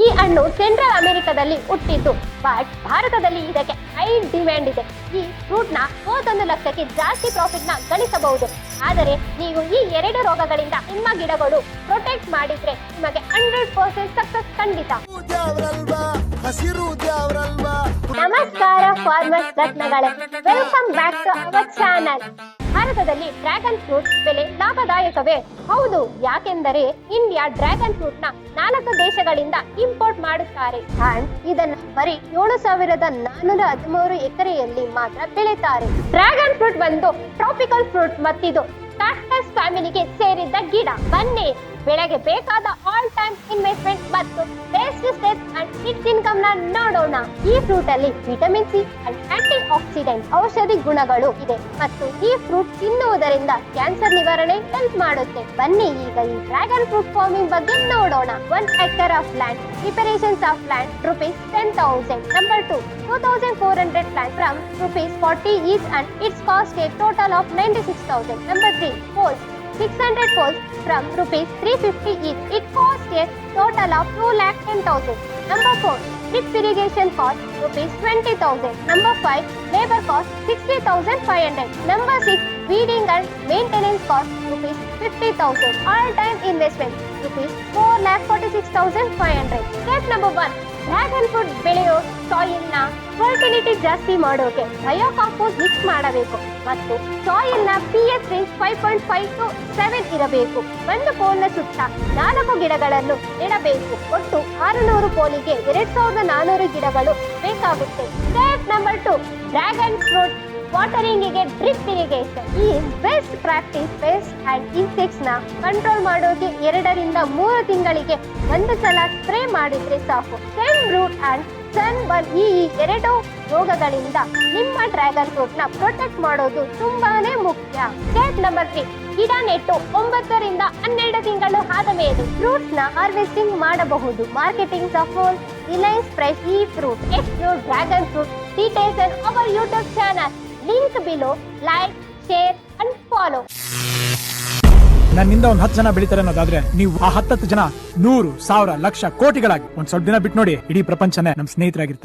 ಈ ಹಣ್ಣು ಸೆಂಟ್ರಲ್ ಅಮೆರಿಕದಲ್ಲಿ ಹುಟ್ಟಿದ್ದು, ಬಟ್ ಭಾರತದಲ್ಲಿ ಇದಕ್ಕೆ ಹೈ ಡಿಮ್ಯಾಂಡ್ ಇದೆ. ಈ ಫ್ರೂಟ್ ನ 31 ಲಕ್ಷಕ್ಕೆ ಜಾಸ್ತಿ ಪ್ರಾಫಿಟ್ ನ ಗಳಿಸಬಹುದು. ಆದರೆ ನೀವು ಈ 2 ರೋಗಗಳಿಂದ ನಿಮ್ಮ ಗಿಡಗಳು ಪ್ರೊಟೆಕ್ಟ್ ಮಾಡಿದ್ರೆ ನಿಮಗೆ 100% ಸಕ್ಸಸ್ ಖಂಡಿತ. ನಮಸ್ಕಾರ ಫಾರ್ಮರ್ಸ್ ರತ್ನಗಳೇ, welcome back to our channel. ಭಾರತದಲ್ಲಿ ಡ್ರ್ಯಾಗನ್ ಫ್ರೂಟ್ ಬೆಲೆ ಲಾಭದಾಯಕವೇ? ಹೌದು, ಯಾಕೆಂದರೆ ಇಂಡಿಯಾ ಡ್ರ್ಯಾಗನ್ ಫ್ರೂಟ್ ನ 4 ದೇಶಗಳಿಂದ ಇಂಪೋರ್ಟ್ ಮಾಡುತ್ತಾರೆ. ಅಂಡ್ ಇದನ್ನು ಬರೀ 7,413 ಎಕರೆಯಲ್ಲಿ ಮಾತ್ರ ಬೆಳೆಯುತ್ತಾರೆ. ಡ್ರ್ಯಾಗನ್ ಫ್ರೂಟ್ ಒಂದು ಟ್ರಾಪಿಕಲ್ ಫ್ರೂಟ್ ಮತ್ತಿದು ಕ್ಯಾಕ್ಟಸ್ ಫ್ಯಾಮಿಲಿಗೆ ಸೇರಿದ ಗಿಡ. ಬನ್ನಿ, ಬೆಳೆಗೆ ಬೇಕಾದ ಆಲ್ ಟೈಮ್ ಇನ್ವೆಸ್ಟ್ಮೆಂಟ್ ಮತ್ತು best steps and its income ನ ನೋಡೋಣ. ಈ ಫ್ರೂಟ್ ಅಲ್ಲಿ vitamin C and antioxidant ಔಷಧಿ ಗುಣಗಳು ಇದೆ ಮತ್ತು ಈ ಫ್ರೂಟ್ ತಿನ್ನುವುದರಿಂದ ಕ್ಯಾನ್ಸರ್ ನಿವಾರಣೆ ಹೆಲ್ಪ್ ಮಾಡುತ್ತೆ. ಬನ್ನಿ ಈಗ ಈ ಡ್ರ್ಯಾಗನ್ ಫ್ರೂಟ್ ಫಾರ್ಮಿಂಗ್ ಬಗ್ಗೆ ನೋಡೋಣ. 1 acre of land, preparations of land ₹10,000. Number 2, 2,400 plant from ₹40 each and its cost a total of 96,000. Number 3, poles, 600 poles from ₹350 each. It cost a total of 2,10,000. Number 4, drip irrigation cost ₹20,000. Number 5, labor cost 60,500. Number 6, weeding and maintenance cost ₹50,000. All time investment ₹4,46,500. Step number 1, dragon fruit ಬೆಳೆಯೋ soil ನ fertility ಜಾಸ್ತಿ ಮಾಡೋಕೆ bio compost mix ಮಾಡಬೇಕು ಮತ್ತು soil ನ pH range 5.5 to 7 ಇರಬೇಕು. ಒಂದು ಪೋಲ್ನ ಸುತ್ತ 4 ಗಿಡಗಳನ್ನು ನೆಡಬೇಕು. ಒಟ್ಟು 600 ಪೋಲಿಗೆ 2,400 ಗಿಡಗಳು ಬೇಕಾಗುತ್ತೆ. Step number 2, dragon fruit watering ಗೆ ಡ್ರಿಪ್ ಇರಿಗೇಷನ್. ಈ best practice pest and insects ನ ಕಂಟ್ರೋಲ್ ಮಾಡೋಕೆ 2 ರಿಂದ 3 ತಿಂಗಳಿಗೆ ಒಂದು ಸಲ ಸ್ಪ್ರೇ ಮಾಡಿದ್ರೆ ಸಾಕು. Stem root and sunburn, ಈ 2 ರೋಗಗಳಿಂದ ನಿಮ್ಮ ಡ್ರ್ಯಾಗನ್ ಫ್ರೂಟ್ ನ ಪ್ರೊಟೆಕ್ಟ್ ಮಾಡೋದು ತುಂಬಾನೇ ಮುಖ್ಯ. ಸ್ಟೆಪ್ ನಂಬರ್ 3, ಗಿಡ ನೆಟ್ಟು 9 ರಿಂದ 12 ತಿಂಗಳು ಆದ ಮೇಲೆ ಫ್ರೂಟ್ಸ್ ನ ಹಾರ್ವೆಸ್ಟಿಂಗ್ ಮಾಡಬಹುದು. Marketing of whole Reliance Fresh ಈ fruit explore dragon fruit details and our YouTube channel. Link below. Like, share and follow. ನನ್ನಿಂದ 10 ಜನ ಬೆಳಿತಾರೆ ಅನ್ನೋದಾದ್ರೆ ನೀವು ಆ 10 ಜನ 100, 1000, ಲಕ್ಷ, ಕೋಟಿಗಳಾಗಿ ಒಂದ್ ಸ್ವಲ್ಪ ದಿನ ಬಿಟ್ಟು ನೋಡಿ, ಇಡೀ ಪ್ರಪಂಚನೇ ನಮ್ ಸ್ನೇಹಿತರಾಗಿರ್ತಾರೆ.